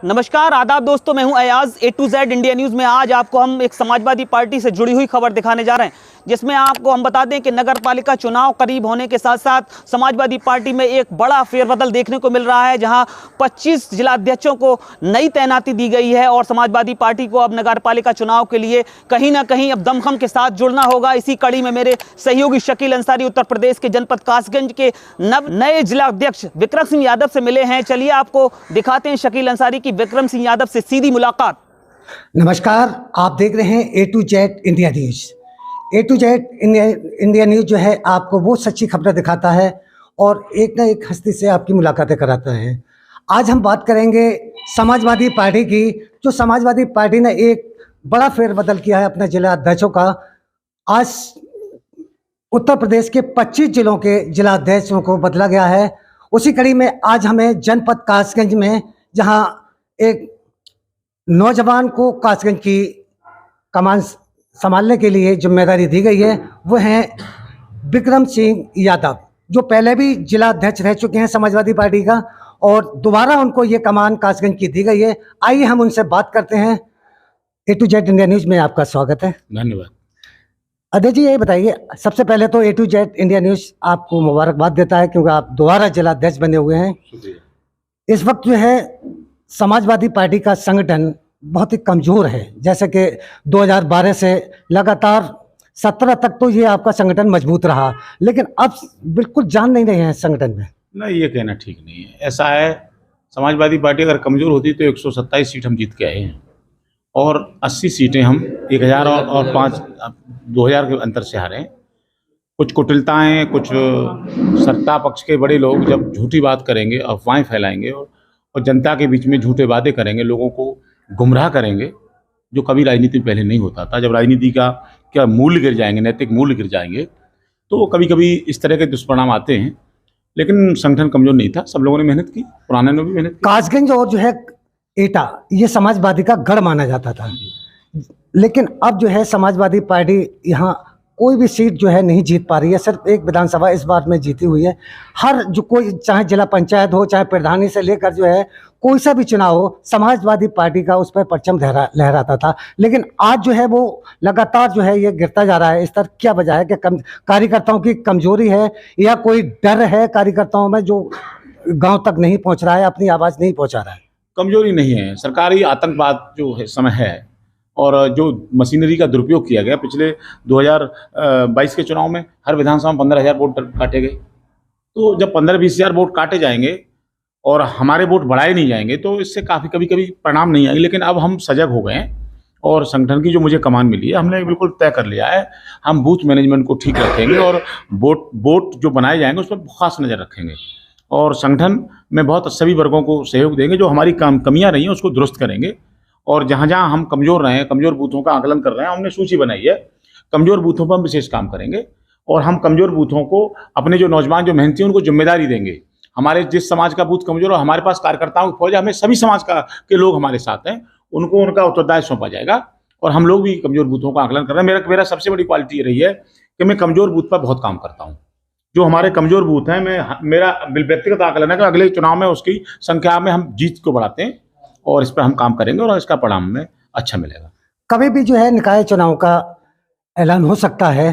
नमस्कार आदाब दोस्तों, मैं हूं Ayaz. A to Z India news में आज आपको हम एक समाजवादी पार्टी से जुड़ी हुई खबर दिखाने जा रहे हैं, जिसमें आपको हम बता दें कि नगर पालिका चुनाव करीब होने के साथ साथ समाजवादी पार्टी में एक बड़ा फेरबदल देखने को मिल रहा है, जहां 25 जिलाध्यक्षों को नई तैनाती दी गई है और समाजवादी पार्टी को अब नगर पालिका चुनाव के लिए कहीं ना कहीं अब दमखम के साथ जुड़ना होगा। इसी कड़ी में मेरे सहयोगी शकील अंसारी उत्तर प्रदेश के जनपद कासगंज के नए जिलाध्यक्ष विक्रम सिंह यादव से मिले हैं। चलिए आपको दिखाते हैं शकील अंसारी की विक्रम सिंह यादव से सीधी मुलाकात। नमस्कार, आप देख रहे हैं A to Z India news. A to Z India news जो है आपको वो सच्ची खबरें दिखाता है और एक ना एक हस्ती से आपकी मुलाकातें कराता है। आज हम बात करेंगे समाजवादी पार्टी की, जो समाजवादी पार्टी ने एक बड़ा फेरबदल किया है अपने जिला अध्यक्षों का। आज उत्तर प्रदेश के 25 जिलों के जिला अध्यक्षों को बदला गया है। उसी कड़ी में आज हमें जनपद कासगंज में, जहां एक नौजवान को कासगंज की कमान संभालने के लिए जिम्मेदारी दी गई है, वो हैं विक्रम सिंह यादव, जो पहले भी जिला अध्यक्ष रह चुके हैं समाजवादी पार्टी का और दोबारा उनको ये कमान कासगंज की दी गई है। आइए हम उनसे बात करते हैं। A to Z India news में आपका स्वागत है। धन्यवाद। अध्यक्ष जी, ये बताइए, सबसे पहले तो A to Z India news आपको मुबारकबाद देता है क्योंकि आप दोबारा जिला अध्यक्ष बने हुए हैं। इस वक्त जो है समाजवादी पार्टी का संगठन बहुत ही कमज़ोर है, जैसे कि 2012 से लगातार 17 तक तो ये आपका संगठन मजबूत रहा, लेकिन अब बिल्कुल जान नहीं रहे हैं संगठन में। नहीं, ये कहना ठीक नहीं है। ऐसा है, समाजवादी पार्टी अगर कमज़ोर होती तो 127 सीट हम जीत के आए हैं और 80 सीटें हम 1000 और 5 2000 के अंतर से हारे हैं। कुछ कुटिलताएँ, कुछ सत्ता पक्ष के बड़े लोग जब झूठी बात करेंगे, अफवाहें फैलाएंगे और जनता के बीच में झूठे वादे करेंगे, लोगों को गुमराह करेंगे, जो कभी राजनीति में पहले नहीं होता था। जब राजनीति का क्या मूल्य गिर जाएंगे, नैतिक मूल्य गिर जाएंगे, तो कभी कभी इस तरह के दुष्परिणाम आते हैं। लेकिन संगठन कमजोर नहीं था, सब लोगों ने मेहनत की, पुराने ने भी मेहनत की। कासगंज और जो है एटा, ये समाजवादी का गढ़ माना जाता था, लेकिन अब जो है समाजवादी पार्टी यहाँ कोई भी सीट जो है नहीं जीत पा रही है। सिर्फ एक विधानसभा इस बार में जीती हुई है। हर जो कोई, चाहे जिला पंचायत हो, चाहे प्रधानी से लेकर जो है कोई सा भी चुनाव हो, समाजवादी पार्टी का उस पर परचम लहराता था। लेकिन आज जो है वो लगातार जो है ये गिरता जा रहा है। इस तरह क्या वजह है? कि कार्यकर्ताओं की कमजोरी है या कोई डर है कार्यकर्ताओं में जो गाँव तक नहीं पहुँच रहा है, अपनी आवाज़ नहीं पहुँचा रहा है? कमजोरी नहीं है, सरकारी आतंकवाद जो है समय है और जो मशीनरी का दुरुपयोग किया गया। पिछले 2022 के चुनाव में हर विधानसभा में 15,000 वोट काटे गए। तो जब 15-20 हज़ार वोट काटे जाएंगे और हमारे वोट बढ़ाए नहीं जाएंगे तो इससे काफ़ी कभी परिणाम नहीं आएंगे। लेकिन अब हम सजग हो गए हैं और संगठन की जो मुझे कमान मिली है, हमने बिल्कुल तय कर लिया है, हम बूथ मैनेजमेंट को ठीक रखेंगे और वोट जो बनाए जाएंगे उस पर खास नज़र रखेंगे और संगठन में बहुत सभी वर्गों को सहयोग देंगे। जो हमारी कमियाँ रही हैं उसको दुरुस्त करेंगे और जहाँ जहाँ हम कमज़ोर रहे हैं, कमज़ोर बूथों का आकलन कर रहे हैं, हमने सूची बनाई है। कमज़ोर बूथों पर हम विशेष काम करेंगे और हम कमज़ोर बूथों को, अपने जो नौजवान जो मेहनती हैं उनको जिम्मेदारी देंगे। हमारे जिस समाज का बूथ कमज़ोर और हमारे पास कार्यकर्ताओं की फौज है, हमें सभी समाज के लोग हमारे साथ हैं, उनको उनका उत्तरदायित्व सौंपा जाएगा और हम लोग भी कमज़ोर बूथों का आकलन कर रहे हैं। मेरा सबसे बड़ी क्वालिटी ये रही है कि मैं कमज़ोर बूथ पर बहुत काम करता हूँ। जो हमारे कमज़ोर बूथ हैं, मेरा व्यक्तिगत आकलन है कि अगले चुनाव में उसकी संख्या में हम जीत को बढ़ाते हैं और इस पर हम काम करेंगे और इसका परिणाम में अच्छा मिलेगा। कभी भी जो है निकाय चुनाव का ऐलान हो सकता है।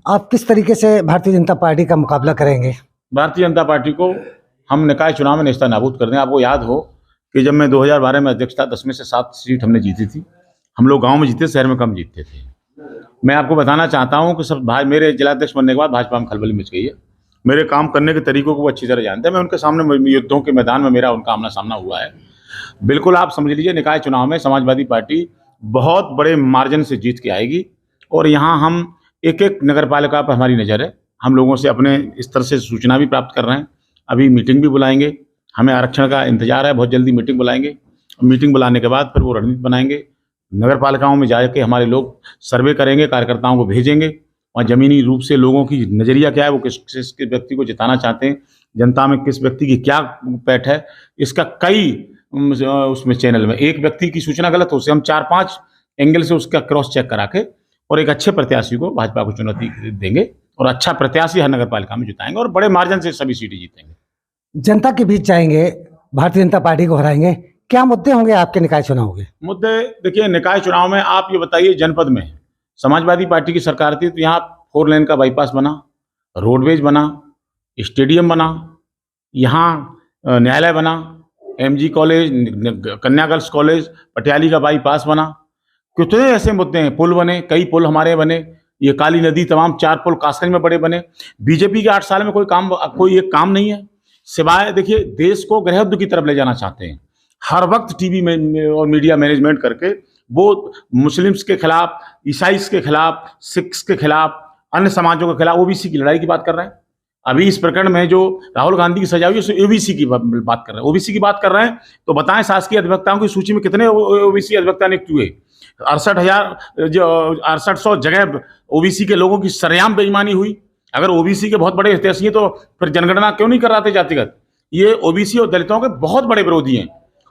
आप किस तरीके से भारतीय जनता पार्टी का मुकाबला करेंगे? भारतीय जनता पार्टी को हम निकाय चुनाव में नेस्ता नाबूद कर दें। आपको याद हो कि जब मैं 2012 में अध्यक्ष था, 10 में से 7 सीट हमने जीती थी। हम लोग गाँव में जीते, शहर में कम जीतते थे। मैं आपको बताना चाहता हूँ कि मेरे जिलाध्यक्ष बनने के बाद भाजपा में खलबली मच गई है। मेरे काम करने के तरीकों को वो अच्छी तरह जानते हैं। मैं उनके सामने युद्धों के मैदान में मेरा उनका आमना सामना हुआ है। बिल्कुल आप समझ लीजिए, निकाय चुनाव में समाजवादी पार्टी बहुत बड़े मार्जिन से जीत के आएगी और यहाँ हम एक एक नगर पालिका पर हमारी नज़र है। हम लोगों से अपने स्तर से सूचना भी प्राप्त कर रहे हैं, अभी मीटिंग भी बुलाएंगे। हमें आरक्षण का इंतजार है, बहुत जल्दी मीटिंग बुलाएंगे। मीटिंग बुलाने के बाद फिर वो रणनीति बनाएंगे। नगर पालिकाओं में जाके हमारे लोग सर्वे करेंगे, कार्यकर्ताओं को भेजेंगे और ज़मीनी रूप से लोगों की नज़रिया क्या है, वो किस व्यक्ति को जिताना चाहते हैं, जनता में किस व्यक्ति की क्या पैठ है। इसका कई उसमें चैनल में एक व्यक्ति की सूचना गलत हो, उसे हम 4-5 एंगल से उसका क्रॉस चेक करा के और एक अच्छे प्रत्याशी को भाजपा को चुनौती देंगे और अच्छा प्रत्याशी हर नगर पालिका में जिताएंगे और बड़े मार्जिन से सभी सीटें जीतेंगे। जनता के बीच जाएंगे, भारतीय जनता पार्टी को हराएंगे, क्या मुद्दे होंगे आपके निकाय चुनाव के? मुद्दे देखिए, निकाय चुनाव में आप ये बताइए, जनपद में समाजवादी पार्टी की सरकार थी तो यहाँ 4 लेन का बाईपास बना, रोडवेज बना, स्टेडियम बना, यहाँ न्यायालय बना, एमजी कॉलेज, कन्या गर्ल्स कॉलेज, पटियाली का बाईपास बना। कितने ऐसे मुद्दे हैं, पुल बने, कई पुल हमारे बने, ये काली नदी तमाम 4 पुल कासगंज में बड़े बने। बीजेपी के 8 साल में कोई एक काम नहीं है, सिवाय देखिए देश को गृहयुद्ध की तरफ ले जाना चाहते हैं। हर वक्त टीवी में और मीडिया मैनेजमेंट करके वो मुस्लिम्स के खिलाफ, ईसाइस के खिलाफ, सिख्स के खिलाफ, अन्य समाजों के खिलाफ ओबीसी की लड़ाई की बात कर रहे हैं। अभी इस प्रकरण में जो राहुल गांधी की सजा हुई है ओबीसी की बात कर रहे हैं, ओबीसी की बात कर रहे हैं। तो बताएं, शासकीय अधिवक्ताओं की सूची में कितने ओबीसी अधिवक्ता नियुक्त हुए? 68,000 जगह ओबीसी के लोगों की सरेआम बेईमानी हुई। अगर ओबीसी के बहुत बड़े हितैषी हैं तो फिर जनगणना क्यों नहीं कर रहे थे जातिगत? ये ओबीसी और दलितों के बहुत बड़े विरोधी हैं,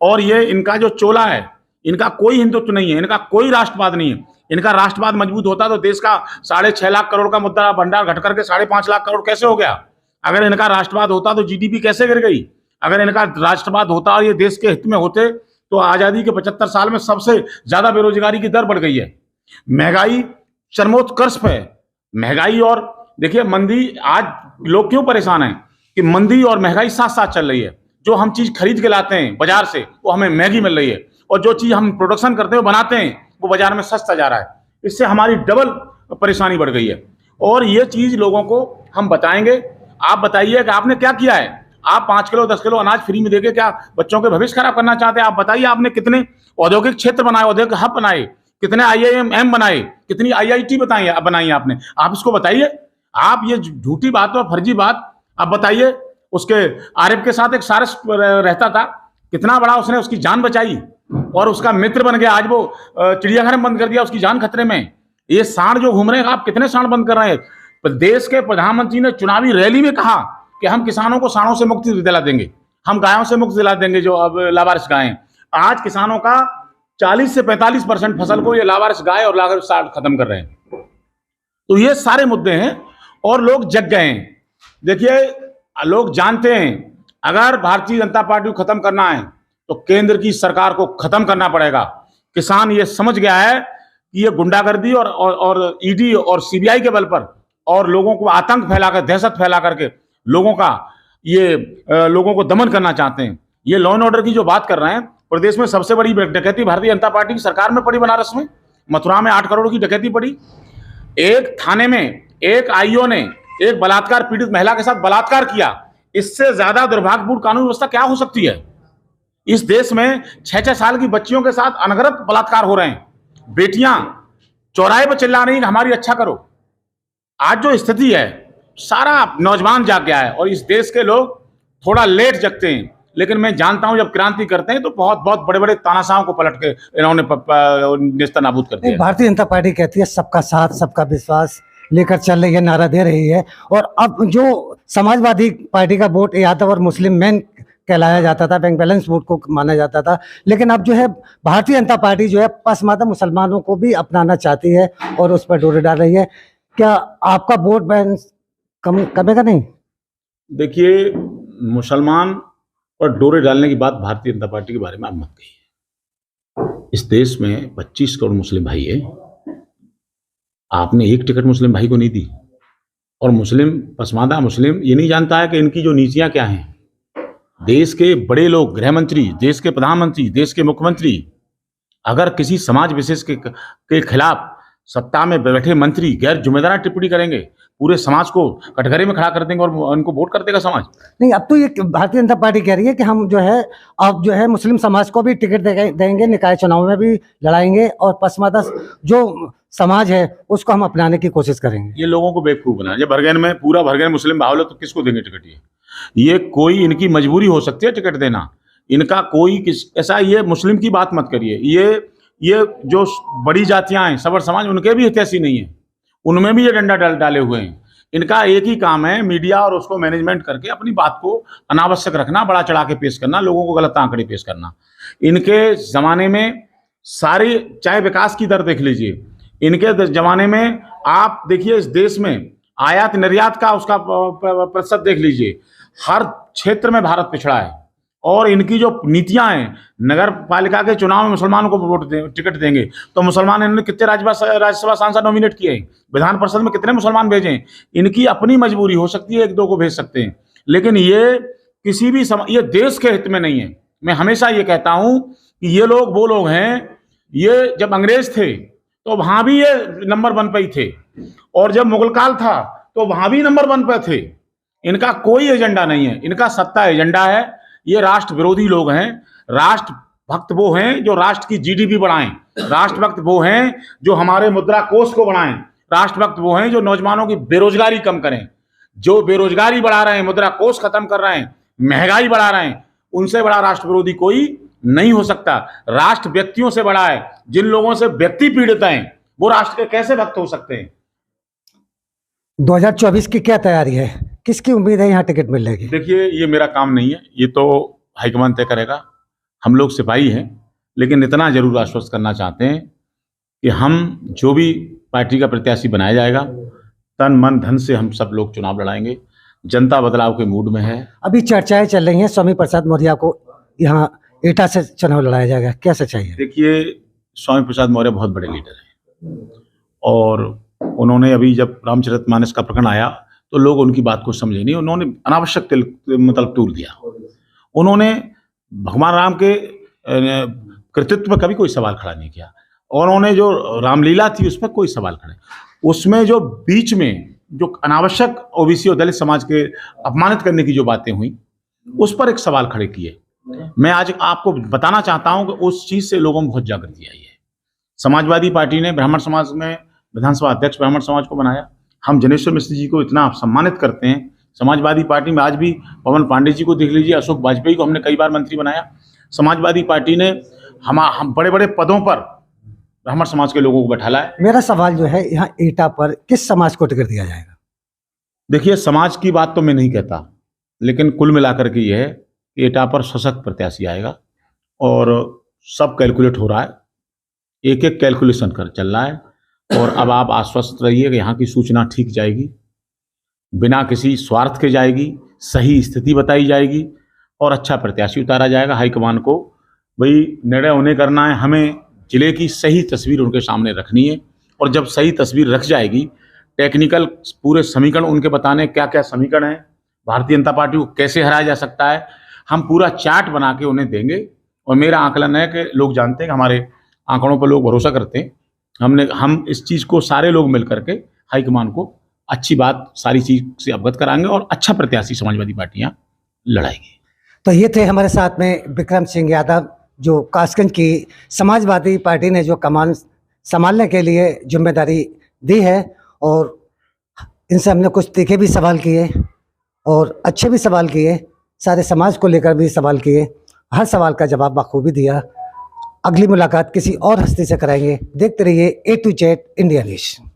और ये इनका जो चोला है, इनका कोई हिंदुत्व नहीं है, इनका कोई राष्ट्रवाद नहीं है। इनका राष्ट्रवाद मजबूत होता तो देश का 6.5 लाख करोड़ का मुद्रा भंडार घट करके 5.5 लाख करोड़ कैसे हो गया? अगर इनका राष्ट्रवाद होता तो जीडीपी कैसे गिर गई? अगर इनका राष्ट्रवाद होता और ये देश के हित में होते तो आजादी के 75 साल में सबसे ज्यादा बेरोजगारी की दर बढ़ गई है, महंगाई चरमोत्कर्ष पे है। महंगाई और देखिए मंदी, आज लोग क्यों परेशान हैं कि मंदी और महंगाई साथ साथ चल रही है। जो हम चीज खरीद के लाते हैं बाजार से वो हमें महंगी मिल रही है, और जो चीज हम प्रोडक्शन करते हैं बनाते हैं वो बाजार में सस्ता जा रहा है। इससे हमारी डबल परेशानी बढ़ गई है, और ये चीज लोगों को हम बताएंगे। आप बताइए कि आपने क्या किया है? आप 5 किलो 10 किलो अनाज फ्री में देके क्या बच्चों के भविष्य खराब करना चाहते हैं? आप बताइए, आपने कितने औद्योगिक क्षेत्र बनाए, औद्योगिक हब बनाए, कितने IIM बनाए, कितनी IIT बनाई आपने? आप इसको बताइए। आप ये झूठी बात और फर्जी बात आप बताइए। उसके आरिफ के साथ एक सारस रहता था, कितना बड़ा उसने उसकी जान बचाई और उसका मित्र बन गया। आज वो चिड़ियाघर में बंद कर दिया, उसकी जान खतरे में। ये सांड जो घूम रहे हैं, आप कितने सांड बंद कर रहे हैं? देश के प्रधानमंत्री ने चुनावी रैली में कहा कि हम किसानों को सांडों से मुक्ति दिला देंगे, हम गायों से मुक्ति दिला देंगे, जो अब लावारिस गायें। आज किसानों का 40 से 45% फसल को ये लावारिस गाय और लावारिस सांड खत्म कर रहे हैं। तो ये सारे मुद्दे हैं और लोग जग गए हैं। देखिए, लोग जानते हैं अगर भारतीय जनता पार्टी को खत्म करना है तो केंद्र की सरकार को खत्म करना पड़ेगा। किसान ये समझ गया है कि ये गुंडागर्दी और ईडी और सीबीआई के बल पर और लोगों को आतंक फैलाकर, दहशत फैला करके लोगों को दमन करना चाहते हैं। ये लॉ एंड ऑर्डर की जो बात कर रहे हैं, प्रदेश में सबसे बड़ी डकैती भारतीय जनता पार्टी की सरकार में पड़ी। बनारस में, मथुरा में 8 करोड़ की डकैती पड़ी। एक थाने में एक आईओ ने एक बलात्कार पीड़ित महिला के साथ बलात्कार किया। इससे ज्यादा दुर्भाग्यपूर्ण कानून व्यवस्था क्या हो सकती है? इस देश में 6-6 साल की बच्चियों के साथ अनगनत बलात्कार हो रहे हैं। बेटियां चौराहे पर चिल्ला रही हैं कि हमारी रक्षा करो। आज जो स्थिति है, सारा नौजवान जाग गया है और इस देश के लोग थोड़ा लेट जगते हैं, लेकिन मैं जानता हूं जब क्रांति करते हैं तो बहुत बहुत बड़े बड़े तानाशाहों को पलट के इन्होंने नेस्तनाबूद कर दिया। भारतीय जनता पार्टी कहती है सबका साथ सबका विश्वास लेकर चल रही है, नारा दे रही है। और अब जो समाजवादी पार्टी का वोट यादव और मुस्लिम मैन कहलाया जाता था, बैंक बैलेंस वोट को माना जाता था, लेकिन अब जो है भारतीय जनता पार्टी जो है पसमानदा मुसलमानों को भी अपनाना चाहती है और उस पर डोरे डाल रही है। क्या आपका वोट बैंक कमेगा नहीं? देखिए, मुसलमान और डोरे डालने की बात भारतीय जनता पार्टी के बारे में आप मत कहिए। इस देश में 25 करोड़ मुस्लिम भाई है, आपने एक टिकट मुस्लिम भाई को नहीं दी। और मुस्लिम, पसमानदा मुस्लिम ये नहीं जानता है कि इनकी जो नीतियां क्या हैं। देश के बड़े लोग, गृह मंत्री, देश के प्रधानमंत्री, देश के मुख्यमंत्री, अगर किसी समाज विशेष के खिलाफ सत्ता में बैठे मंत्री गैर जिम्मेदार टिप्पणी करेंगे, पूरे समाज को कटघरे में खड़ा कर देंगे और उनको वोट कर देगा समाज। नहीं, अब तो ये भारतीय जनता पार्टी कह रही है कि हम जो है अब जो है मुस्लिम समाज को भी टिकट देंगे, निकाय चुनाव में भी लड़ाएंगे और पसमानदा जो समाज है उसको हम अपनाने की कोशिश करेंगे। ये लोगों को बेवकूफ बनाया। जब भरगैन में पूरा भरगैन मुस्लिम माहौल है तो किसको देंगे टिकट? ये कोई इनकी मजबूरी हो सकती है टिकट देना, इनका कोई ऐसा, ये मुस्लिम की बात मत करिए। ये जो बड़ी जातियां हैं, सबर समाज, उनके भी हितैषी नहीं है, उनमें भी ये डंडा डाले हुए हैं। इनका एक ही काम है, मीडिया और उसको मैनेजमेंट करके अपनी बात को अनावश्यक रखना, बड़ा चढ़ा के पेश करना, लोगों को गलत आंकड़े पेश करना। इनके जमाने में सारी, चाहे विकास की दर देख लीजिए, इनके जमाने में आप देखिए इस देश में आयात निर्यात का उसका प्रतिशत देख लीजिए, हर क्षेत्र में भारत पिछड़ा है। और इनकी जो नीतियां हैं, नगर पालिका के चुनाव में मुसलमानों को टिकट देंगे, तो मुसलमान इन्होंने कितने राज्यसभा सांसद नॉमिनेट किए हैं, विधान परिषद में कितने मुसलमान भेजे हैं। इनकी अपनी मजबूरी हो सकती है, एक दो को भेज सकते हैं, लेकिन ये किसी भी ये देश के हित में नहीं है। मैं हमेशा ये कहता हूं कि ये लोग वो लोग हैं, ये जब अंग्रेज थे तो वहां भी ये नंबर 1 पे ही थे, और जब मुगल काल था तो वहां भी नंबर 1 पे थे। इनका कोई एजेंडा नहीं है, इनका सत्ता एजेंडा है। ये राष्ट्र विरोधी लोग हैं। राष्ट्र भक्त वो हैं जो राष्ट्र की जीडीपी बढ़ाएं, राष्ट्र भक्त वो हैं जो हमारे मुद्रा कोष को बढ़ाएं, राष्ट्र भक्त वो हैं जो नौजवानों की बेरोजगारी कम करें। जो बेरोजगारी बढ़ा रहे हैं, मुद्रा कोष खत्म कर रहे हैं, महंगाई बढ़ा रहे हैं, उनसे बड़ा राष्ट्र विरोधी कोई नहीं हो सकता। राष्ट्र व्यक्तियों से बड़ा है। जिन लोगों से व्यक्ति पीड़ित हैं वो राष्ट्र के कैसे भक्त हो सकते हैं। 2024 की क्या तैयारी है, किसकी उम्मीद है यहाँ टिकट मिलेगी? देखिए, ये मेरा काम नहीं है, ये तो हाईकमान तय करेगा। हम लोग सिपाही हैं, लेकिन इतना जरूर आश्वस्त करना चाहते हैं कि हम जो भी पार्टी का प्रत्याशी बनाया जाएगा, तन मन धन से हम सब लोग चुनाव लड़ाएंगे। जनता बदलाव के मूड में है। अभी चर्चाएं चल रही हैं स्वामी प्रसाद मौर्य को यहाँ एटा से चुनाव लड़ाया जाएगा, क्या सच्चाई है? देखिए, स्वामी प्रसाद मौर्य बहुत बड़े लीडर हैं, और उन्होंने अभी जब रामचरितमानस का प्रकरण आया तो लोग उनकी बात को समझे नहीं। उन्होंने अनावश्यक मतलब तूल दिया। उन्होंने भगवान राम के कृतित्व पर कभी कोई सवाल खड़ा नहीं किया, और उन्होंने जो रामलीला थी उस पर कोई सवाल खड़े, उसमें जो बीच में जो अनावश्यक ओबीसी और दलित समाज के अपमानित करने की जो बातें हुई, उस पर एक सवाल खड़े किए। मैं आज आपको बताना चाहता हूं कि उस चीज से लोगों में बहुत जागृति आई है। समाजवादी पार्टी ने ब्राह्मण समाज में विधानसभा अध्यक्ष ब्राह्मण समाज को बनाया। हम जनेश्वर मिश्र जी को इतना सम्मानित करते हैं। समाजवादी पार्टी में आज भी पवन पांडे जी को देख लीजिए, अशोक वाजपेयी को हमने कई बार मंत्री बनाया। समाजवादी पार्टी ने हम बड़े बड़े पदों पर ब्राह्मण समाज के लोगों को बैठाला है। मेरा सवाल जो है, यहाँ एटा पर किस समाज को टिकट दिया जाएगा? देखिए, समाज की बात तो मैं नहीं कहता, लेकिन कुल मिलाकर के ये है कि एटा पर सशक्त प्रत्याशी आएगा, और सब कैलकुलेट हो रहा है, एक एक कैलकुलेशन कर चल रहा है। और अब आप आश्वस्त रहिए कि यहाँ की सूचना ठीक जाएगी, बिना किसी स्वार्थ के जाएगी, सही स्थिति बताई जाएगी, और अच्छा प्रत्याशी उतारा जाएगा। हाईकमान को भाई निर्णय उन्हें करना है, हमें जिले की सही तस्वीर उनके सामने रखनी है, और जब सही तस्वीर रख जाएगी, टेक्निकल पूरे समीकरण उनके बताने क्या क्या समीकरण है, भारतीय जनता पार्टी को कैसे हराया जा सकता है, हम पूरा चार्ट बना के उन्हें देंगे। और मेरा आकलन है कि लोग जानते हैं कि हमारे आंकड़ों पर लोग भरोसा करते हैं। हम इस चीज़ को सारे लोग मिल करके हाईकमान को अच्छी बात सारी चीज़ से अवगत कराएंगे, और अच्छा प्रत्याशी समाजवादी पार्टियां लड़ाएगी। तो ये थे हमारे साथ में विक्रम सिंह यादव, जो कासगंज की समाजवादी पार्टी ने जो कमान संभालने के लिए जिम्मेदारी दी है, और इनसे हमने कुछ तीखे भी सवाल किए और अच्छे भी सवाल किए, सारे समाज को लेकर भी सवाल किए। हर सवाल का जवाब बखूबी दिया। अगली मुलाकात किसी और हस्ती से कराएंगे। देखते रहिए A to Z India news.